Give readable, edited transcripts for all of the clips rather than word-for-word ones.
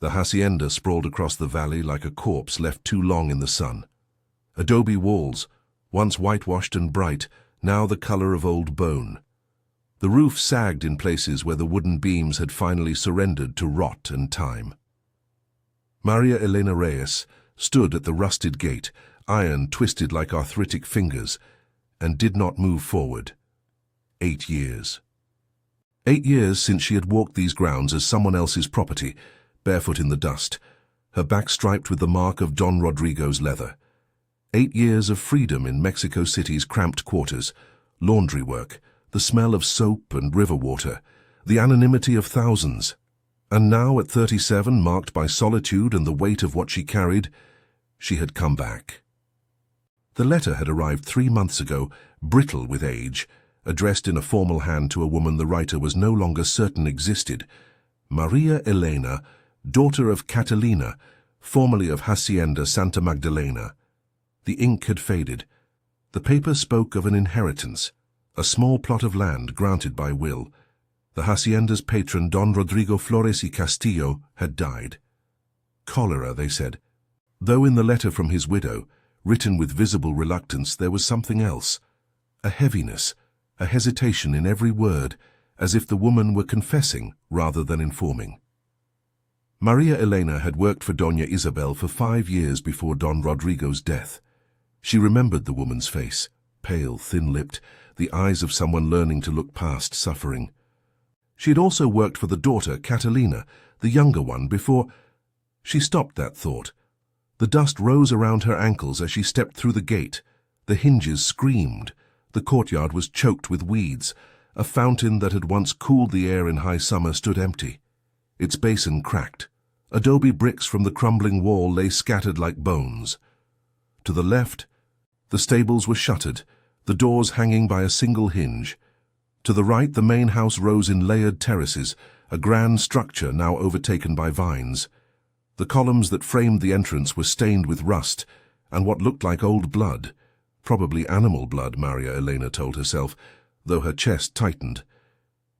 The hacienda sprawled across the valley like a corpse left too long in the sun. Adobe walls, once whitewashed and bright, now the color of old bone. The roof sagged in places where the wooden beams had finally surrendered to rot and time. Maria Elena Reyes stood at the rusted gate, iron twisted like arthritic fingers, and did not move forward. 8 years. 8 years since she had walked these grounds as someone else's property, barefoot in the dust, her back striped with the mark of Don Rodrigo's leather. 8 years of freedom in Mexico City's cramped quarters, laundry work, the smell of soap and river water, the anonymity of thousands. And now, at 37, marked by solitude and the weight of what she carried, she had come back. The letter had arrived 3 months ago, brittle with age, addressed in a formal hand to a woman the writer was no longer certain existed. Maria Elena, daughter of Catalina, formerly of Hacienda Santa Magdalena. The ink had faded. The paper spoke of an inheritance, a small plot of land granted by will. The hacienda's patron, Don Rodrigo Flores y Castillo, had died. Cholera, they said. Though in the letter from his widow, written with visible reluctance, there was something else. A heaviness, a hesitation in every word, as if the woman were confessing rather than informing. Maria Elena had worked for Doña Isabel for 5 years before Don Rodrigo's death. She remembered the woman's face, pale, thin-lipped, the eyes of someone learning to look past suffering. She had also worked for the daughter, Catalina, the younger one, before... She stopped that thought. The dust rose around her ankles as she stepped through the gate. The hinges screamed. The courtyard was choked with weeds. A fountain that had once cooled the air in high summer stood empty. Its basin cracked. Adobe bricks from the crumbling wall lay scattered like bones. To the left, the stables were shuttered, the doors hanging by a single hinge. To the right, the main house rose in layered terraces, a grand structure now overtaken by vines. The columns that framed the entrance were stained with rust and what looked like old blood, probably animal blood, Maria Elena told herself, though her chest tightened.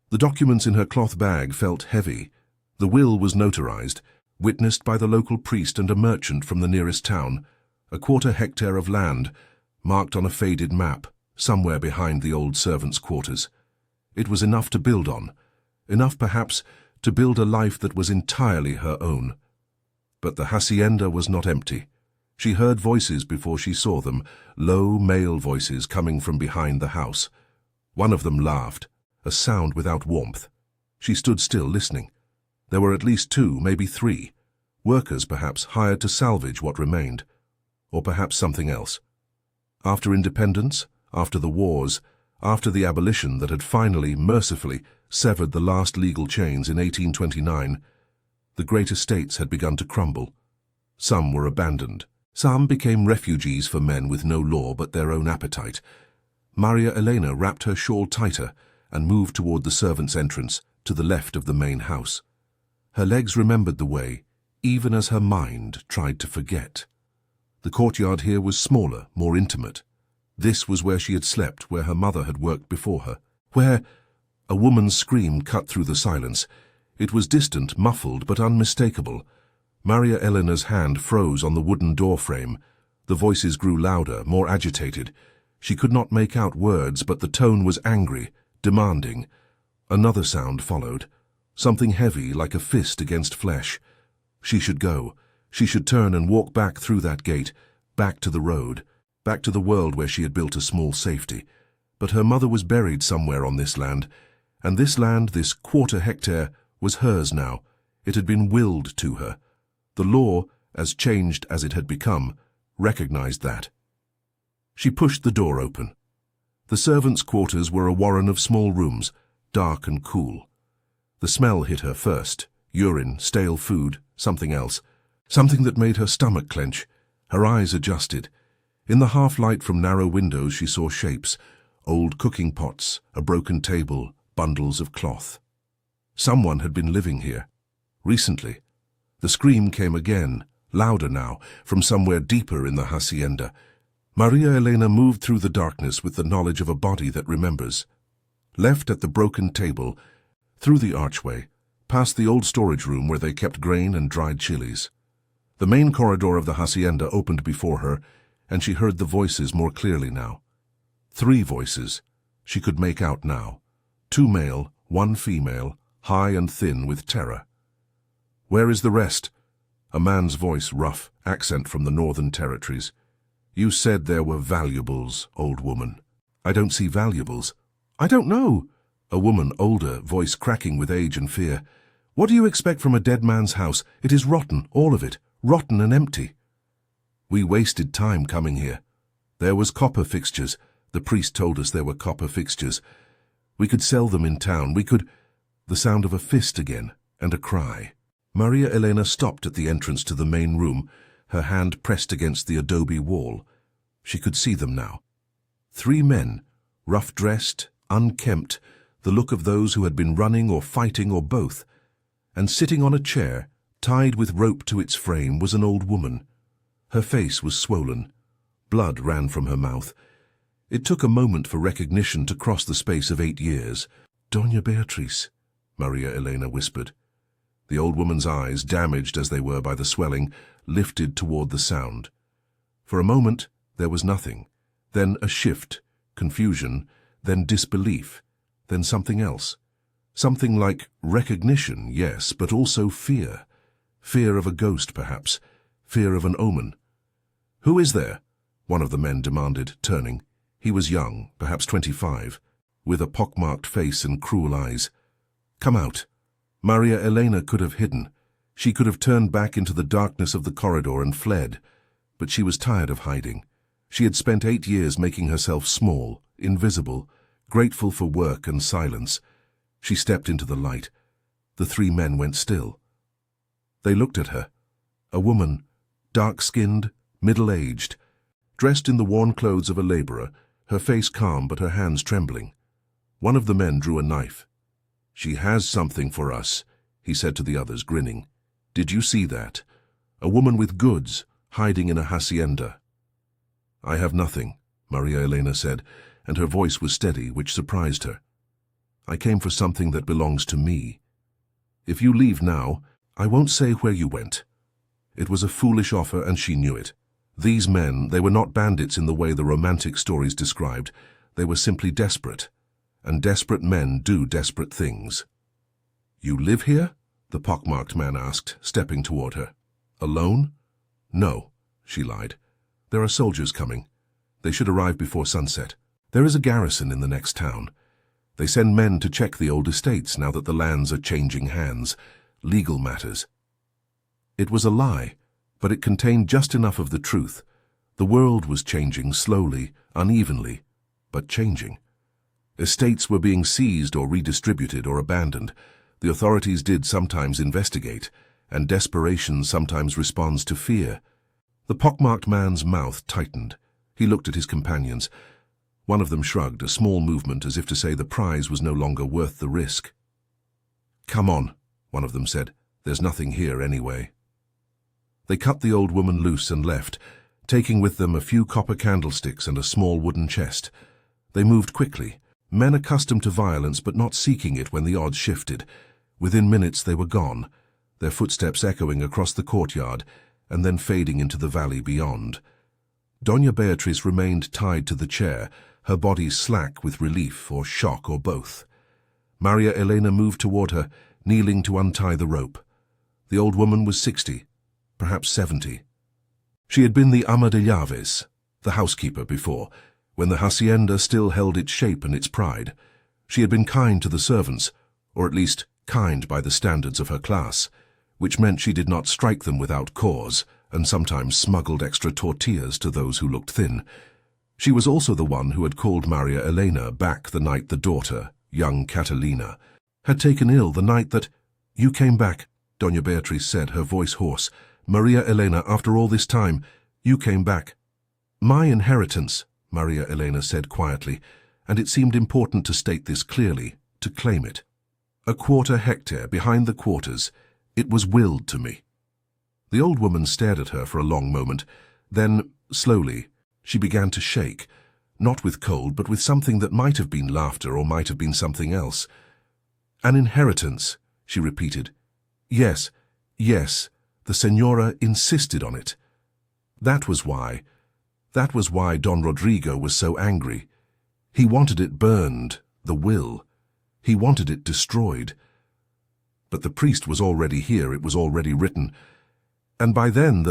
The documents in her cloth bag felt heavy. The will was notarized, witnessed by the local priest and a merchant from the nearest town, a 1/4 hectare of land, marked on a faded map, somewhere behind the old servants' quarters. It was enough to build on, enough perhaps to build a life that was entirely her own. But the hacienda was not empty. She heard voices before she saw them, low male voices coming from behind the house. One of them laughed, a sound without warmth. She stood still, listening. There were at least 2, maybe 3. Workers, perhaps, hired to salvage what remained. Or perhaps something else. After independence, after the wars, after the abolition that had finally, mercifully, severed the last legal chains in 1829, the great estates had begun to crumble. Some were abandoned. Some became refugees for men with no law but their own appetite. Maria Elena wrapped her shawl tighter and moved toward the servants' entrance, to the left of the main house. Her legs remembered the way, even as her mind tried to forget. The courtyard here was smaller, more intimate. This was where she had slept, where her mother had worked before her, where... A woman's scream cut through the silence. It was distant, muffled, but unmistakable. Maria Elena's hand froze on the wooden door frame. The voices grew louder, more agitated. She could not make out words, but the tone was angry, demanding. Another sound followed. Something heavy, like a fist against flesh. She should go. She should turn and walk back through that gate, back to the road, back to the world where she had built a small safety. But her mother was buried somewhere on this land, and this land, this 1/4 hectare, was hers now. It had been willed to her. The law, as changed as it had become, recognized that. She pushed the door open. The servants' quarters were a warren of small rooms, dark and cool. The smell hit her first. Urine, stale food, something else. Something that made her stomach clench. Her eyes adjusted. In the half-light from narrow windows she saw shapes. Old cooking pots, a broken table, bundles of cloth. Someone had been living here. Recently. The scream came again, louder now, from somewhere deeper in the hacienda. Maria Elena moved through the darkness with the knowledge of a body that remembers. Left at the broken table, through the archway, past the old storage room where they kept grain and dried chilies. The main corridor of the hacienda opened before her, and she heard the voices more clearly now. 3 voices, she could make out now. 2 male, 1 female, high and thin with terror. "Where is the rest?" A man's voice, rough, accent from the northern territories. "You said there were valuables, old woman." "I don't see valuables." "I don't know." A woman, older, voice cracking with age and fear. "What do you expect from a dead man's house? It is rotten, all of it, rotten and empty." "We wasted time coming here. There was copper fixtures. The priest told us there were copper fixtures. We could sell them in town. We could—" The sound of a fist again, and a cry. Maria Elena stopped at the entrance to the main room, her hand pressed against the adobe wall. She could see them now. 3 men, rough-dressed, unkempt, the look of those who had been running or fighting or both. And sitting on a chair, tied with rope to its frame, was an old woman. Her face was swollen. Blood ran from her mouth. It took a moment for recognition to cross the space of 8 years. "Doña Beatriz," Maria Elena whispered. The old woman's eyes, damaged as they were by the swelling, lifted toward the sound. For a moment there was nothing, then a shift, confusion, then disbelief, then something else. Something like recognition, yes, but also fear. Fear of a ghost, perhaps. Fear of an omen. "Who is there?" one of the men demanded, turning. He was young, perhaps 25, with a pockmarked face and cruel eyes. "Come out." Maria Elena could have hidden. She could have turned back into the darkness of the corridor and fled. But she was tired of hiding. She had spent 8 years making herself small, invisible, grateful for work and silence. She stepped into the light. The 3 men went still. They looked at her. A woman, dark-skinned, middle-aged, dressed in the worn clothes of a laborer, her face calm but her hands trembling. One of the men drew a knife. "She has something for us," he said to the others, grinning. "Did you see that? A woman with goods, hiding in a hacienda." "I have nothing," Maria Elena said, and her voice was steady, which surprised her. "I came for something that belongs to me. If you leave now, I won't say where you went." It was a foolish offer, and she knew it. These men, they were not bandits in the way the romantic stories described. They were simply desperate. And desperate men do desperate things. "You live here?" the pockmarked man asked, stepping toward her. "Alone?" "No," she lied. "There are soldiers coming. They should arrive before sunset. There is a garrison in the next town. They send men to check the old estates now that the lands are changing hands. Legal matters." It was a lie, but it contained just enough of the truth. The world was changing slowly, unevenly, but changing. Estates were being seized or redistributed or abandoned. The authorities did sometimes investigate, and desperation sometimes responds to fear. The pockmarked man's mouth tightened. He looked at his companions. One of them shrugged, a small movement as if to say the prize was no longer worth the risk. "Come on," one of them said. "There's nothing here anyway." They cut the old woman loose and left, taking with them a few copper candlesticks and a small wooden chest. They moved quickly. Men accustomed to violence but not seeking it when the odds shifted. Within minutes they were gone, their footsteps echoing across the courtyard and then fading into the valley beyond. Doña Beatriz remained tied to the chair, her body slack with relief or shock or both. Maria Elena moved toward her, kneeling to untie the rope. The old woman was 60, perhaps 70. She had been the ama de llaves, the housekeeper before, when the hacienda still held its shape and its pride. She had been kind to the servants, or at least kind by the standards of her class, which meant she did not strike them without cause, and sometimes smuggled extra tortillas to those who looked thin. She was also the one who had called Maria Elena back the night the daughter, young Catalina, had taken ill the night that— "You came back," Doña Beatriz said, her voice hoarse. "Maria Elena, after all this time, you came back." "My inheritance," Maria Elena said quietly, and it seemed important to state this clearly, to claim it. "A 1/4 hectare behind the quarters. It was willed to me." The old woman stared at her for a long moment. Then, slowly, she began to shake, not with cold, but with something that might have been laughter or might have been something else. "An inheritance," she repeated. Yes, yes, the Senora insisted on it. That was why Don Rodrigo was so angry. He wanted it burned, the will. He wanted it destroyed. But the priest was already here, it was already written. And by then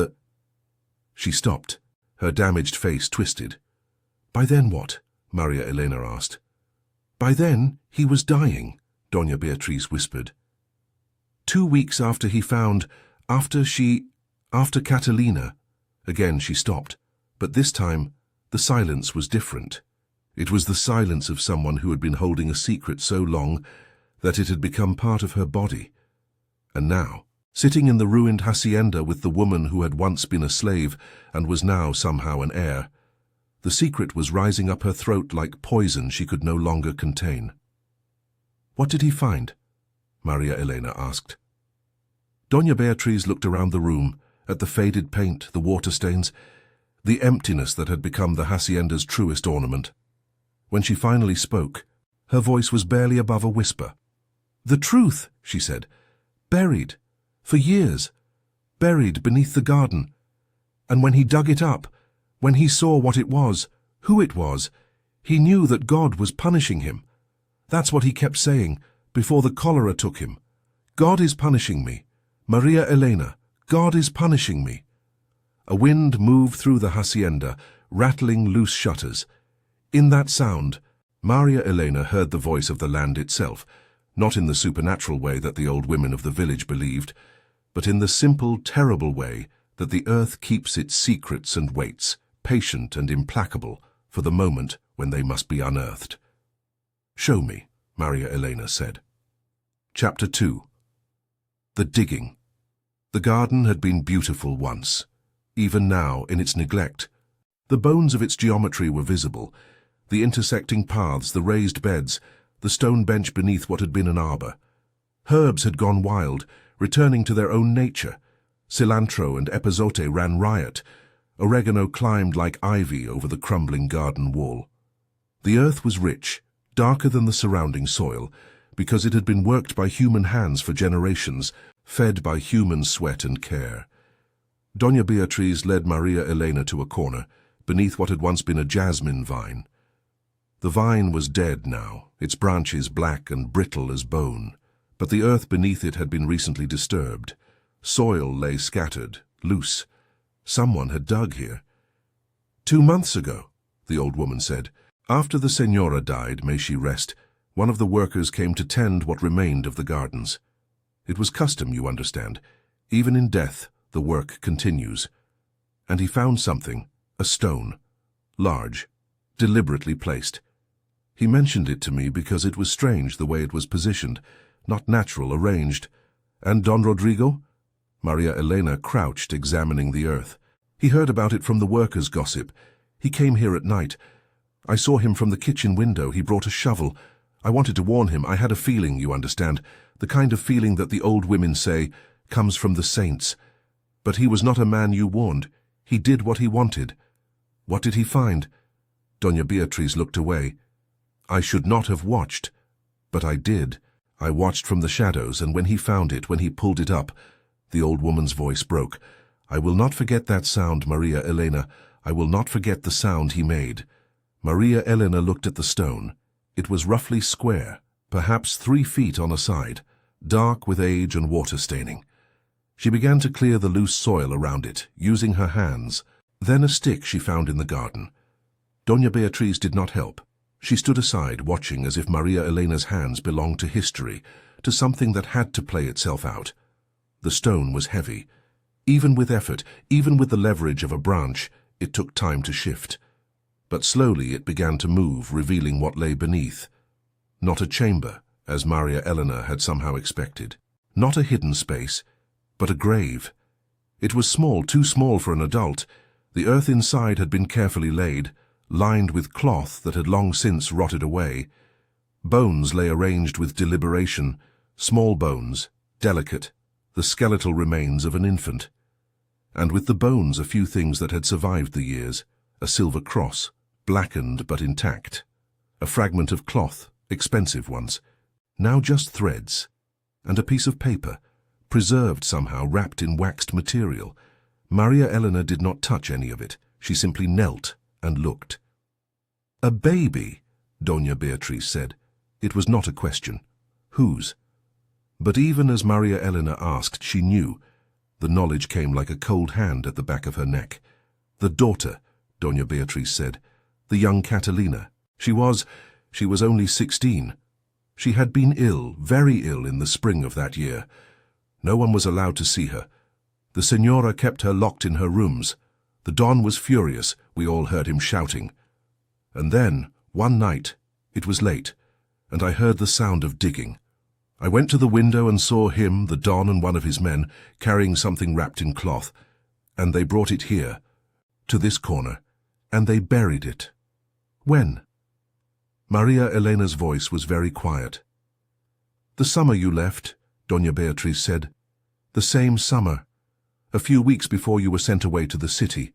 She stopped, her damaged face twisted. By then what? Maria Elena asked. By then he was dying, Doña Beatriz whispered. 2 weeks after he found, after Catalina. Again she stopped, but this time the silence was different. It was the silence of someone who had been holding a secret so long that it had become part of her body. And now, sitting in the ruined hacienda with the woman who had once been a slave and was now somehow an heir, the secret was rising up her throat like poison she could no longer contain. What did he find? Maria Elena asked. Doña Beatriz looked around the room, at the faded paint, the water stains, the emptiness that had become the hacienda's truest ornament. When she finally spoke, her voice was barely above a whisper. The truth, she said, buried, for years, buried beneath the garden. And when he dug it up, when he saw what it was, who it was, he knew that God was punishing him. That's what he kept saying before the cholera took him. God is punishing me. Maria Elena, God is punishing me. A wind moved through the hacienda, rattling loose shutters. In that sound, Maria Elena heard the voice of the land itself, not in the supernatural way that the old women of the village believed, but in the simple, terrible way that the earth keeps its secrets and waits, patient and implacable, for the moment when they must be unearthed. Show me, Maria Elena said. Chapter 2. The digging. The garden had been beautiful once. Even now, in its neglect, the bones of its geometry were visible, the intersecting paths, the raised beds, the stone bench beneath what had been an arbor. Herbs had gone wild, returning to their own nature. Cilantro and epazote ran riot. Oregano climbed like ivy over the crumbling garden wall. The earth was rich, darker than the surrounding soil, because it had been worked by human hands for generations, fed by human sweat and care. Doña Beatriz led Maria Elena to a corner, beneath what had once been a jasmine vine. The vine was dead now, its branches black and brittle as bone, but the earth beneath it had been recently disturbed. Soil lay scattered, loose. Someone had dug here. 2 months ago, the old woman said. After the Senora died, may she rest, one of the workers came to tend what remained of the gardens. It was custom, you understand. Even in death, the work continues. And he found something, a stone, large, deliberately placed. He mentioned it to me because it was strange the way it was positioned, not natural, arranged. And Don Rodrigo? Maria Elena crouched, examining the earth. He heard about it from the workers' gossip. He came here at night. I saw him from the kitchen window. He brought a shovel. I wanted to warn him. I had a feeling, you understand, the kind of feeling that the old women say comes from the saints. But he was not a man you warned. He did what he wanted. What did he find? Doña Beatriz looked away. I should not have watched, but I did. I watched from the shadows, and when he found it, when he pulled it up, the old woman's voice broke. I will not forget that sound, Maria Elena. I will not forget the sound he made. Maria Elena looked at the stone. It was roughly square, perhaps 3 feet on a side, dark with age and water staining. She began to clear the loose soil around it, using her hands, then a stick she found in the garden. Doña Beatriz did not help. She stood aside, watching as if Maria Elena's hands belonged to history, to something that had to play itself out. The stone was heavy. Even with effort, even with the leverage of a branch, it took time to shift. But slowly it began to move, revealing what lay beneath. Not a chamber, as Maria Elena had somehow expected. Not a hidden space, but a grave. It was small, too small for an adult. The earth inside had been carefully laid, lined with cloth that had long since rotted away. Bones lay arranged with deliberation, small bones, delicate, the skeletal remains of an infant. And with the bones a few things that had survived the years, a silver cross, blackened but intact. A fragment of cloth, expensive once, now just threads. and a piece of paper, preserved somehow, wrapped in waxed material. Maria Elena did not touch any of it. She simply knelt and looked. "A baby," Doña Beatriz said. It was not a question. Whose? But even as Maria Elena asked, she knew. The knowledge came like a cold hand at the back of her neck. "The daughter," Doña Beatriz said. "The young Catalina. She was only 16. She had been ill, very ill, in the spring of that year. No one was allowed to see her. The Señora kept her locked in her rooms. The Don was furious. We all heard him shouting. And then, one night, it was late, and I heard the sound of digging. I went to the window and saw him, the Don, and one of his men, carrying something wrapped in cloth, and they brought it here, to this corner, and they buried it." "When?" Maria Elena's voice was very quiet. "The summer you left," Doña Beatriz said. "The same summer, a few weeks before you were sent away to the city.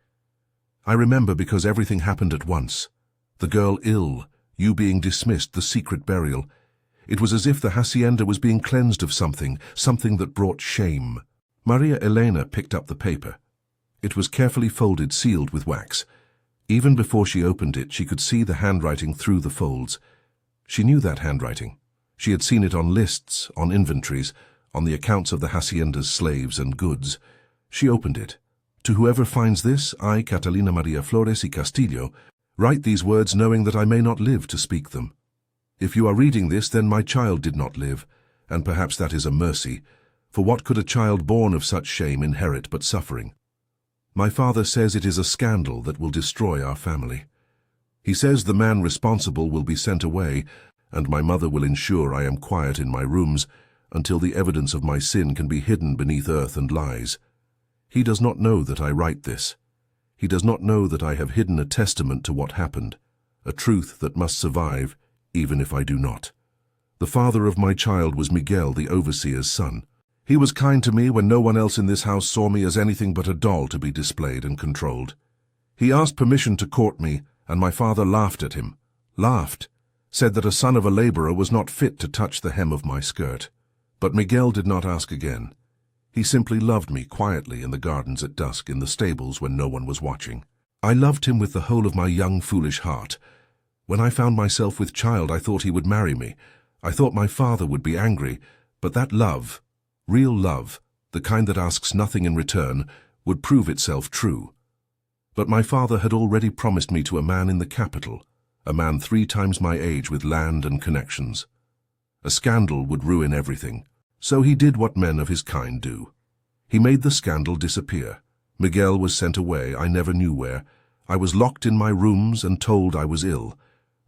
I remember because everything happened at once. The girl ill, you being dismissed, the secret burial. It was as if the hacienda was being cleansed of something that brought shame." Maria Elena picked up the paper. It was carefully folded, sealed with wax. Even before she opened it, she could see the handwriting through the folds. She knew that handwriting. She had seen it on lists, on inventories, on the accounts of the hacienda's slaves and goods. She opened it. "To whoever finds this, I, Catalina Maria Flores y Castillo, write these words knowing that I may not live to speak them. If you are reading this, then my child did not live, and perhaps that is a mercy, for what could a child born of such shame inherit but suffering? My father says it is a scandal that will destroy our family. He says the man responsible will be sent away, and my mother will ensure I am quiet in my rooms until the evidence of my sin can be hidden beneath earth and lies. He does not know that I write this. He does not know that I have hidden a testament to what happened, a truth that must survive, even if I do not. The father of my child was Miguel, the overseer's son. He was kind to me when no one else in this house saw me as anything but a doll to be displayed and controlled. He asked permission to court me, and my father laughed at him. Laughed. Said that a son of a laborer was not fit to touch the hem of my skirt. But Miguel did not ask again. He simply loved me quietly in the gardens at dusk, in the stables when no one was watching. I loved him with the whole of my young, foolish heart. When I found myself with child, I thought he would marry me. I thought my father would be angry, but that love, real love, the kind that asks nothing in return, would prove itself true. But my father had already promised me to a man in the capital, a man 3 times my age with land and connections. A scandal would ruin everything, so he did what men of his kind do. He made the scandal disappear. Miguel was sent away, I never knew where. I was locked in my rooms and told I was ill.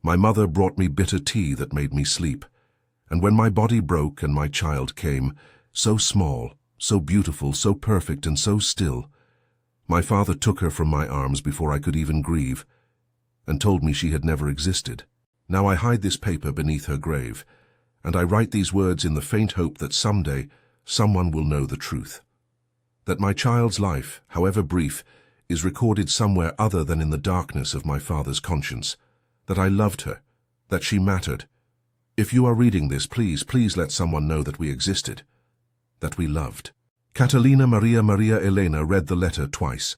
My mother brought me bitter tea that made me sleep. And when my body broke and my child came, so small, so beautiful, so perfect, and so still, my father took her from my arms before I could even grieve, and told me she had never existed. Now I hide this paper beneath her grave, and I write these words in the faint hope that someday someone will know the truth. That my child's life, however brief, is recorded somewhere other than in the darkness of my father's conscience. That I loved her, that she mattered. If you are reading this, please let someone know that we existed, that we loved. Catalina Maria Elena read the letter twice.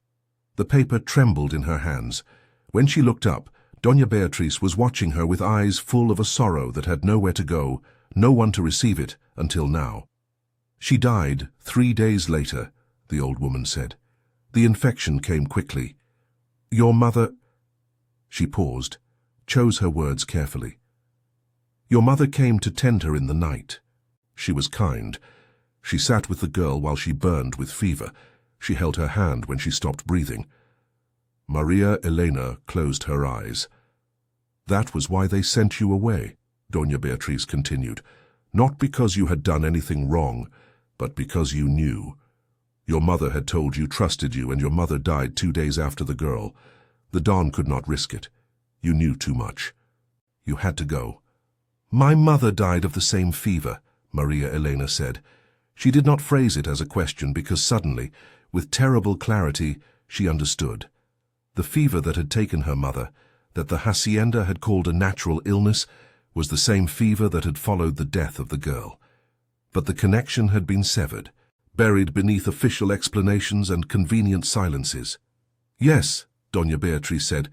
The paper trembled in her hands. When she looked up, Doña Beatriz was watching her with eyes full of a sorrow that had nowhere to go, no one to receive it, until now. She died 3 days later, the old woman said. The infection came quickly. Your mother... She paused, chose her words carefully. Your mother came to tend her in the night. She was kind. She sat with the girl while she burned with fever. She held her hand when she stopped breathing. Maria Elena closed her eyes. That was why they sent you away, Doña Beatriz continued. Not because you had done anything wrong, but because you knew. Your mother had told you, trusted you, and your mother died 2 days after the girl. The Don could not risk it. You knew too much. You had to go. My mother died of the same fever, Maria Elena said. She did not phrase it as a question because suddenly, with terrible clarity, she understood. The fever that had taken her mother, that the hacienda had called a natural illness, was the same fever that had followed the death of the girl. But the connection had been severed, buried beneath official explanations and convenient silences. "Yes," Doña Beatriz said,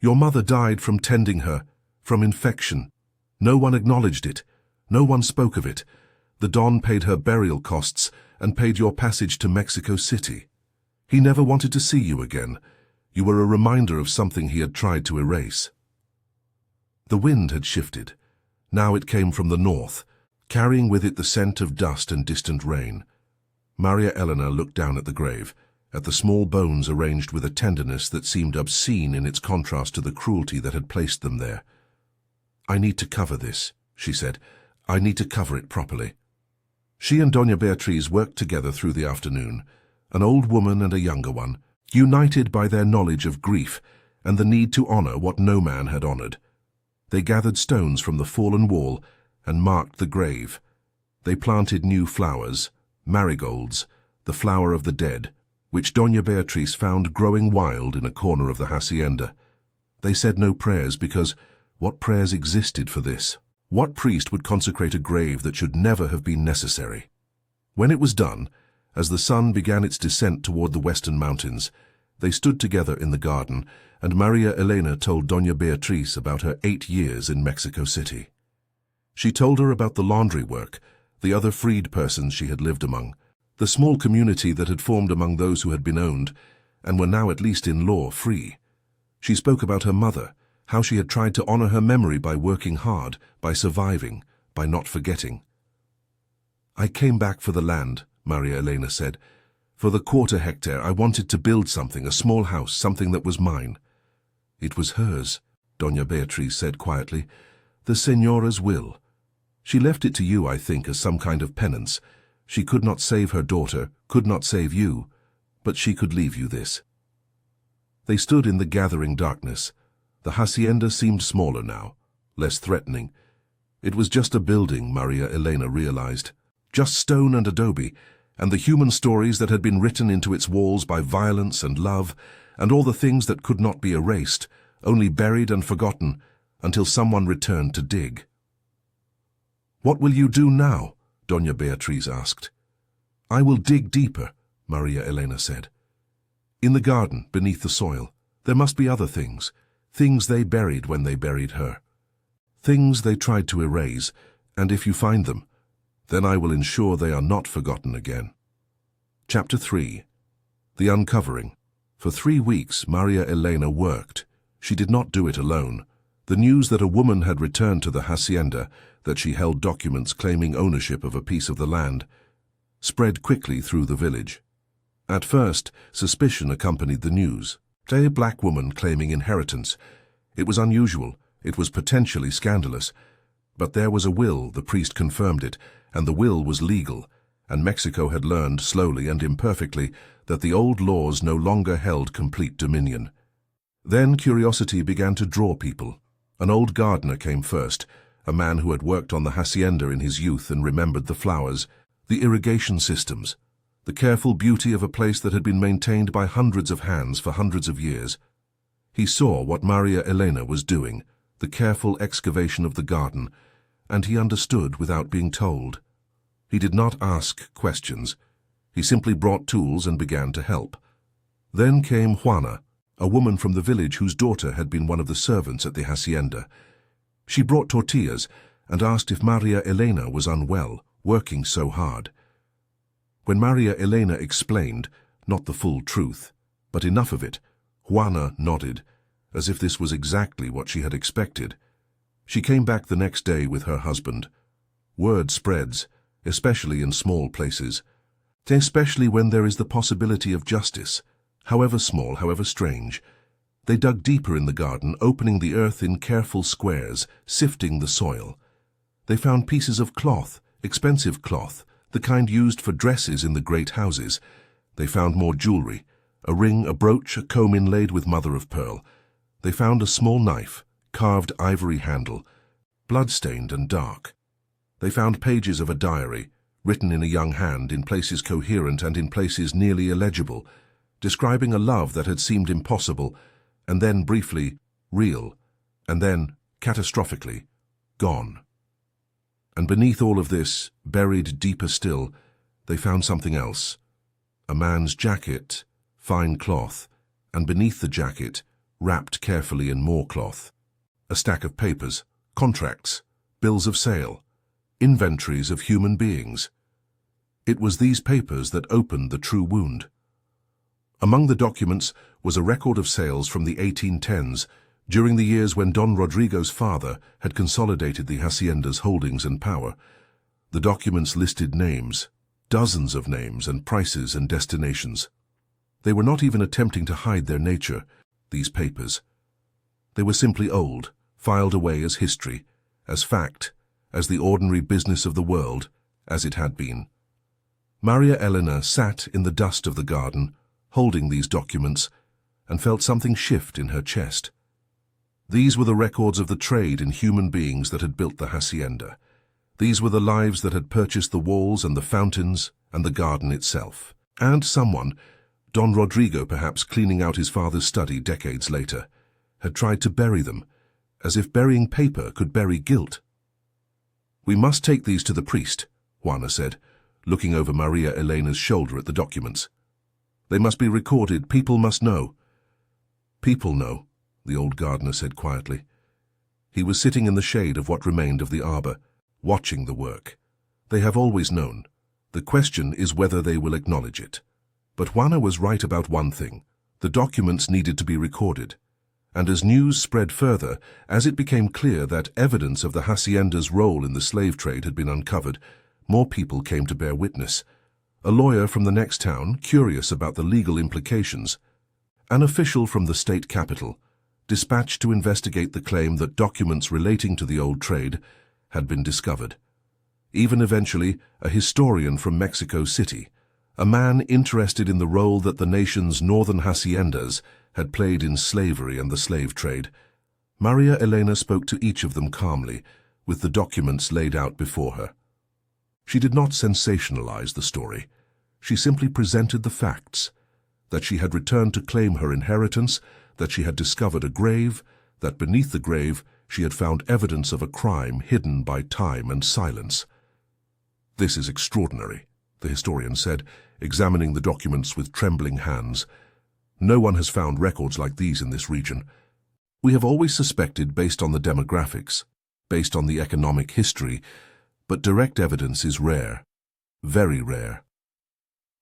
"your mother died from tending her, from infection. No one acknowledged it. No one spoke of it. The Don paid her burial costs and paid your passage to Mexico City. He never wanted to see you again. You were a reminder of something he had tried to erase." The wind had shifted. Now it came from the north, carrying with it the scent of dust and distant rain. Maria Elena looked down at the grave, at the small bones arranged with a tenderness that seemed obscene in its contrast to the cruelty that had placed them there. "I need to cover this," she said. "I need to cover it properly." She and Doña Beatriz worked together through the afternoon, an old woman and a younger one, united by their knowledge of grief and the need to honor what no man had honored. They gathered stones from the fallen wall and marked the grave. They planted new flowers, marigolds, the flower of the dead, which Doña Beatriz found growing wild in a corner of the hacienda. They said no prayers because what prayers existed for this? What priest would consecrate a grave that should never have been necessary? When it was done, as the sun began its descent toward the western mountains, they stood together in the garden, and Maria Elena told Doña Beatriz about her 8 years in Mexico City. She told her about the laundry work, the other freed persons she had lived among, the small community that had formed among those who had been owned, and were now at least in law free. She spoke about her mother, how she had tried to honor her memory by working hard, by surviving, by not forgetting. "I came back for the land," Maria Elena said. "For the 1/4 hectare, I wanted to build something, a small house, something that was mine." "It was hers," Doña Beatriz said quietly. "The señora's will. She left it to you, I think, as some kind of penance. She could not save her daughter, could not save you, but she could leave you this." They stood in the gathering darkness. The hacienda seemed smaller now, less threatening. It was just a building, Maria Elena realized. Just stone and adobe, and the human stories that had been written into its walls by violence and love, and all the things that could not be erased, only buried and forgotten, until someone returned to dig. "What will you do now?" Doña Beatriz asked. "I will dig deeper," Maria Elena said. "In the garden, beneath the soil, there must be other things, things they buried when they buried her. Things they tried to erase, and if you find them, then I will ensure they are not forgotten again." Chapter 3. The Uncovering. For 3 weeks, Maria Elena worked. She did not do it alone. The news that a woman had returned to the hacienda, that she held documents claiming ownership of a piece of the land, spread quickly through the village. At first, suspicion accompanied the news. A black woman claiming inheritance. It was unusual. It was potentially scandalous. But there was a will, the priest confirmed it, and the will was legal, and Mexico had learned, slowly and imperfectly, that the old laws no longer held complete dominion. Then curiosity began to draw people. An old gardener came first, a man who had worked on the hacienda in his youth and remembered the flowers, the irrigation systems, the careful beauty of a place that had been maintained by hundreds of hands for hundreds of years. He saw what Maria Elena was doing, the careful excavation of the garden, and he understood without being told. He did not ask questions. He simply brought tools and began to help. Then came Juana, a woman from the village whose daughter had been one of the servants at the hacienda. She brought tortillas and asked if Maria Elena was unwell, working so hard. When Maria Elena explained, not the full truth, but enough of it, Juana nodded, as if this was exactly what she had expected. She came back the next day with her husband. Word spreads, especially in small places, especially when there is the possibility of justice, however small, however strange. They dug deeper in the garden, opening the earth in careful squares, sifting the soil. They found pieces of cloth, expensive cloth, the kind used for dresses in the great houses. They found more jewelry, a ring, a brooch, a comb inlaid with mother-of-pearl. They found a small knife, carved ivory handle, blood-stained and dark. They found pages of a diary, written in a young hand, in places coherent and in places nearly illegible, describing a love that had seemed impossible, and then briefly, real, and then, catastrophically, gone. And beneath all of this, buried deeper still, they found something else. A man's jacket, fine cloth, and beneath the jacket, wrapped carefully in more cloth, a stack of papers, contracts, bills of sale, inventories of human beings. It was these papers that opened the true wound. Among the documents was a record of sales from the 1810s, during the years when Don Rodrigo's father had consolidated the hacienda's holdings and power. The documents listed names, dozens of names and prices and destinations. They were not even attempting to hide their nature, these papers. They were simply old, filed away as history, as fact, as the ordinary business of the world, as it had been. Maria Elena sat in the dust of the garden, holding these documents, and felt something shift in her chest. These were the records of the trade in human beings that had built the hacienda. These were the lives that had purchased the walls and the fountains and the garden itself. And someone, Don Rodrigo perhaps cleaning out his father's study decades later, had tried to bury them, as if burying paper could bury guilt. "We must take these to the priest," Juana said, looking over Maria Elena's shoulder at the documents. "They must be recorded. People must know." "People know," the old gardener said quietly. He was sitting in the shade of what remained of the arbor, watching the work. "They have always known. The question is whether they will acknowledge it." But Juana was right about one thing. The documents needed to be recorded. And as news spread further, as it became clear that evidence of the hacienda's role in the slave trade had been uncovered, more people came to bear witness. A lawyer from the next town, curious about the legal implications. An official from the state capital, dispatched to investigate the claim that documents relating to the old trade had been discovered. Even eventually, a historian from Mexico City, a man interested in the role that the nation's northern haciendas had played in slavery and the slave trade. Maria Elena spoke to each of them calmly, with the documents laid out before her. She did not sensationalize the story. She simply presented the facts, that she had returned to claim her inheritance, that she had discovered a grave, that beneath the grave she had found evidence of a crime hidden by time and silence. "This is extraordinary," the historian said, examining the documents with trembling hands. "No one has found records like these in this region. We have always suspected based on the demographics, based on the economic history, but direct evidence is rare, very rare."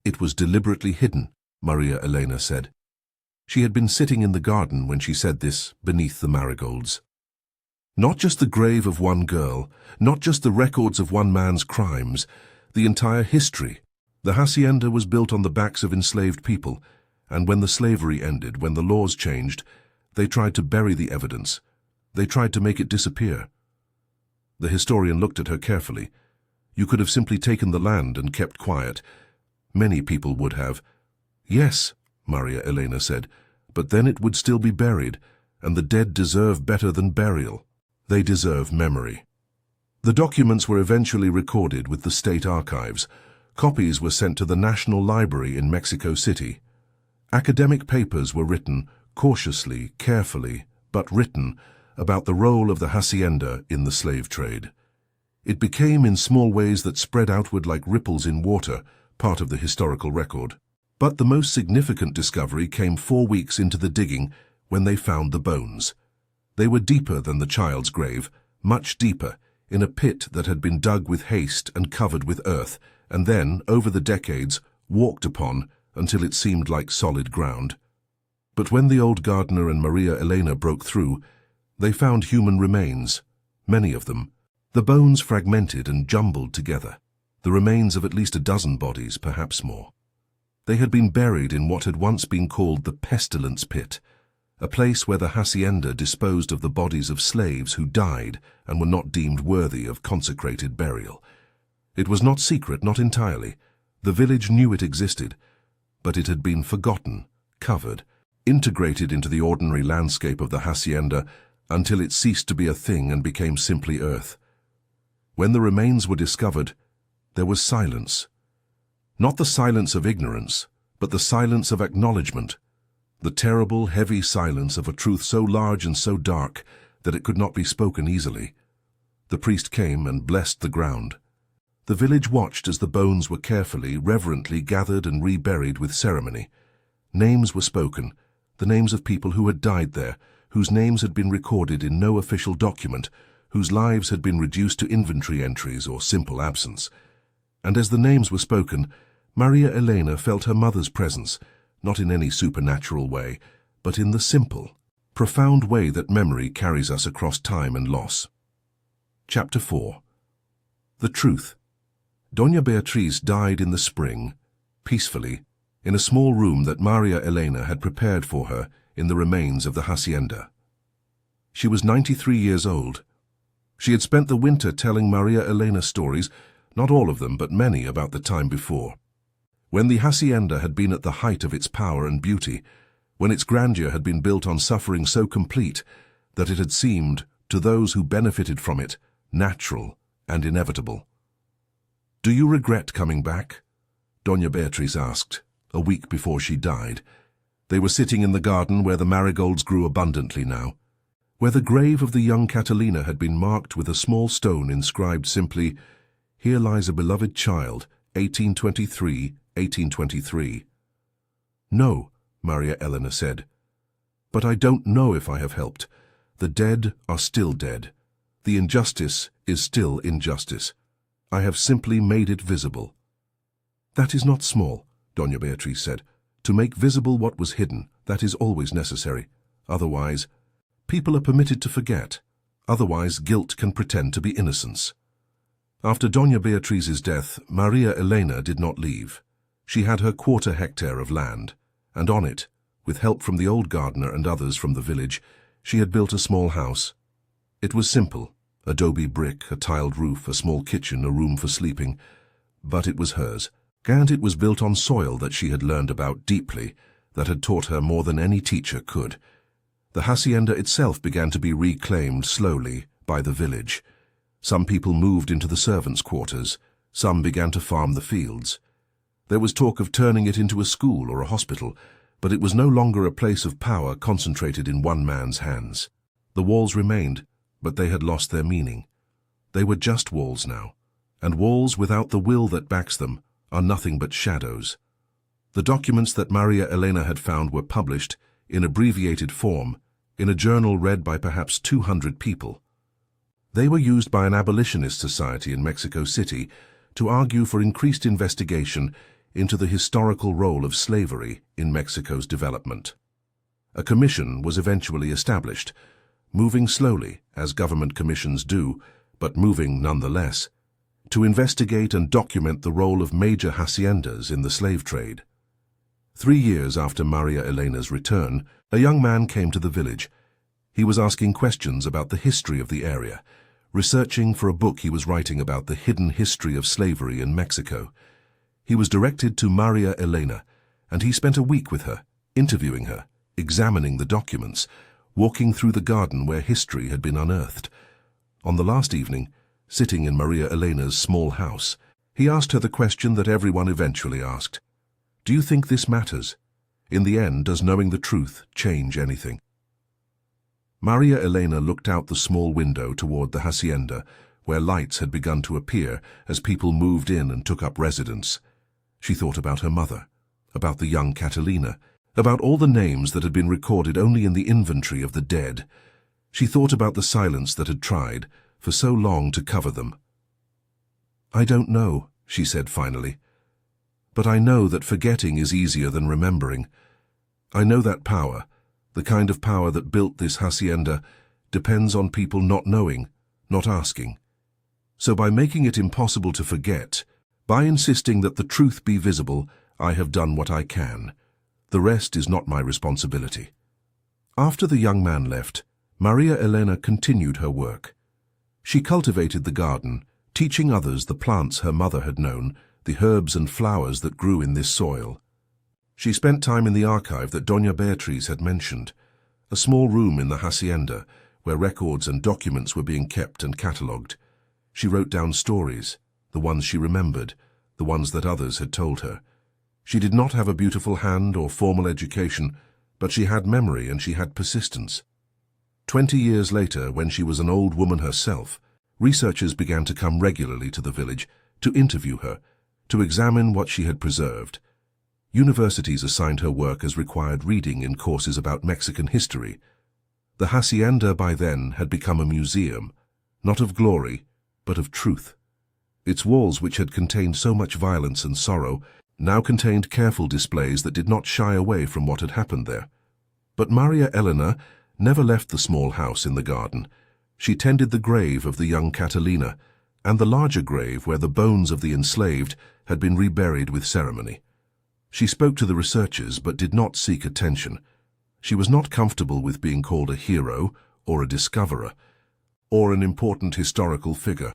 "It was deliberately hidden," Maria Elena said. She had been sitting in the garden when she said this, beneath the marigolds. Not just the grave of one girl, not just the records of one man's crimes, the entire history. The hacienda was built on the backs of enslaved people, and when the slavery ended, when the laws changed, they tried to bury the evidence. They tried to make it disappear. The historian looked at her carefully. "You could have simply taken the land and kept quiet. Many people would have." "Yes," Maria Elena said, "but then it would still be buried, and the dead deserve better than burial. They deserve memory." The documents were eventually recorded with the state archives. Copies were sent to the National Library in Mexico City. Academic papers were written, cautiously, carefully, but written, about the role of the hacienda in the slave trade. It became, in small ways that spread outward like ripples in water, part of the historical record. But the most significant discovery came 4 weeks into the digging, when they found the bones. They were deeper than the child's grave, much deeper, in a pit that had been dug with haste and covered with earth, and then, over the decades, walked upon until it seemed like solid ground. But when the old gardener and Maria Elena broke through, they found human remains, many of them, the bones fragmented and jumbled together, the remains of at least a dozen bodies, perhaps more. They had been buried in what had once been called the pestilence pit, a place where the hacienda disposed of the bodies of slaves who died and were not deemed worthy of consecrated burial. It was not secret, not entirely. The village knew it existed, but it had been forgotten, covered, integrated into the ordinary landscape of the hacienda until it ceased to be a thing and became simply earth. When the remains were discovered, there was silence. Not the silence of ignorance, but the silence of acknowledgement, the terrible, heavy silence of a truth so large and so dark that it could not be spoken easily. The priest came and blessed the ground. The village watched as the bones were carefully, reverently gathered and reburied with ceremony. Names were spoken, the names of people who had died there, whose names had been recorded in no official document, whose lives had been reduced to inventory entries or simple absence. And as the names were spoken, Maria Elena felt her mother's presence, not in any supernatural way, but in the simple, profound way that memory carries us across time and loss. Chapter 4. The Truth. Doña Beatriz died in the spring, peacefully, in a small room that Maria Elena had prepared for her in the remains of the hacienda. She was 93 years old. She had spent the winter telling Maria Elena stories, not all of them, but many about the time before. When the hacienda had been at the height of its power and beauty, when its grandeur had been built on suffering so complete that it had seemed, to those who benefited from it, natural and inevitable. "Do you regret coming back?" Doña Beatriz asked, a week before she died. They were sitting in the garden where the marigolds grew abundantly now, where the grave of the young Catalina had been marked with a small stone inscribed simply, "Here lies a beloved child, 1823, 1823. "No," Maria Elena said. "But I don't know if I have helped. The dead are still dead. The injustice is still injustice. I have simply made it visible." "That is not small," Doña Beatriz said. "To make visible what was hidden, that is always necessary. Otherwise, people are permitted to forget. Otherwise, guilt can pretend to be innocence." After Doña Beatriz's death, Maria Elena did not leave. She had her quarter-hectare of land, and on it, with help from the old gardener and others from the village, she had built a small house. It was simple, adobe brick, a tiled roof, a small kitchen, a room for sleeping, but it was hers, and it was built on soil that she had learned about deeply, that had taught her more than any teacher could. The hacienda itself began to be reclaimed slowly by the village. Some people moved into the servants' quarters, some began to farm the fields. There was talk of turning it into a school or a hospital, but it was no longer a place of power concentrated in one man's hands. The walls remained, but they had lost their meaning. They were just walls now, and walls without the will that backs them are nothing but shadows. The documents that Maria Elena had found were published, in abbreviated form, in a journal read by perhaps 200 people. They were used by an abolitionist society in Mexico City to argue for increased investigation into the historical role of slavery in Mexico's development. A commission was eventually established, moving slowly, as government commissions do, but moving nonetheless, to investigate and document the role of major haciendas in the slave trade. 3 years after Maria Elena's return, a young man came to the village. He was asking questions about the history of the area, researching for a book he was writing about the hidden history of slavery in Mexico. He was directed to Maria Elena, and he spent a week with her, interviewing her, examining the documents, walking through the garden where history had been unearthed. On the last evening, sitting in Maria Elena's small house, he asked her the question that everyone eventually asked. "Do you think this matters? In the end, does knowing the truth change anything?" Maria Elena looked out the small window toward the hacienda, where lights had begun to appear as people moved in and took up residence. She thought about her mother, about the young Catalina, about all the names that had been recorded only in the inventory of the dead. She thought about the silence that had tried, for so long, to cover them. "I don't know," she said finally. "But I know that forgetting is easier than remembering. I know that power, the kind of power that built this hacienda, depends on people not knowing, not asking. So by making it impossible to forget, by insisting that the truth be visible, I have done what I can. The rest is not my responsibility." After the young man left, Maria Elena continued her work. She cultivated the garden, teaching others the plants her mother had known, the herbs and flowers that grew in this soil. She spent time in the archive that Doña Beatriz had mentioned, a small room in the hacienda where records and documents were being kept and catalogued. She wrote down stories, the ones she remembered, the ones that others had told her. She did not have a beautiful hand or formal education, but she had memory and she had persistence. 20 years later, when she was an old woman herself, Researchers began to come regularly to the village to interview her, to examine what she had preserved. Universities assigned her work as required reading in courses about Mexican history. The hacienda by then had become a museum, not of glory, but of truth. Its walls, which had contained so much violence and sorrow, now contained careful displays that did not shy away from what had happened there. But Maria Elena never left the small house in the garden. She tended the grave of the young Catalina, and the larger grave where the bones of the enslaved had been reburied with ceremony. She spoke to the researchers but did not seek attention. She was not comfortable with being called a hero or a discoverer, or an important historical figure.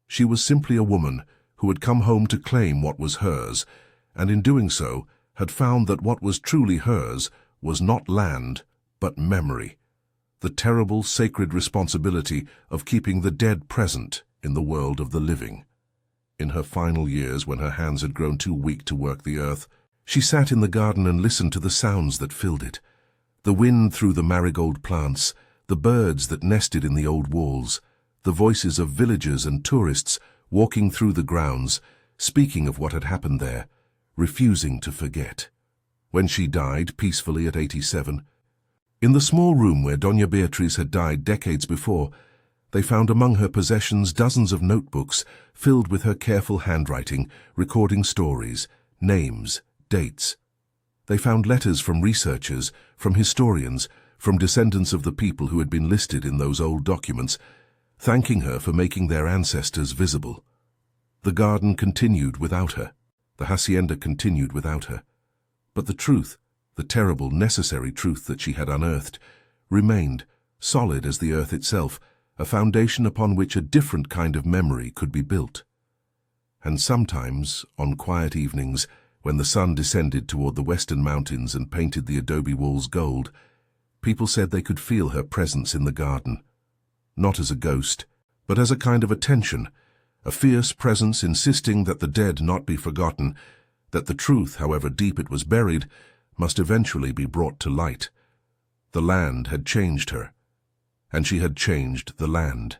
She was simply a woman who had come home to claim what was hers, and in doing so had found that what was truly hers was not land, but memory, the terrible sacred responsibility of keeping the dead present in the world of the living. In her final years, when her hands had grown too weak to work the earth, she sat in the garden and listened to the sounds that filled it. The wind through the marigold plants, the birds that nested in the old walls, the voices of villagers and tourists walking through the grounds, speaking of what had happened there, refusing to forget. When she died peacefully at 87, in the small room where Doña Beatriz had died decades before, they found among her possessions dozens of notebooks filled with her careful handwriting, recording stories, names, dates. They found letters from researchers, from historians, from descendants of the people who had been listed in those old documents, thanking her for making their ancestors visible. The garden continued without her. The hacienda continued without her. But the truth, the terrible, necessary truth that she had unearthed, remained, solid as the earth itself, a foundation upon which a different kind of memory could be built. And sometimes, on quiet evenings, when the sun descended toward the western mountains and painted the adobe walls gold, people said they could feel her presence in the garden. Not as a ghost, but as a kind of attention, a fierce presence insisting that the dead not be forgotten, that the truth, however deep it was buried, must eventually be brought to light. The land had changed her, and she had changed the land.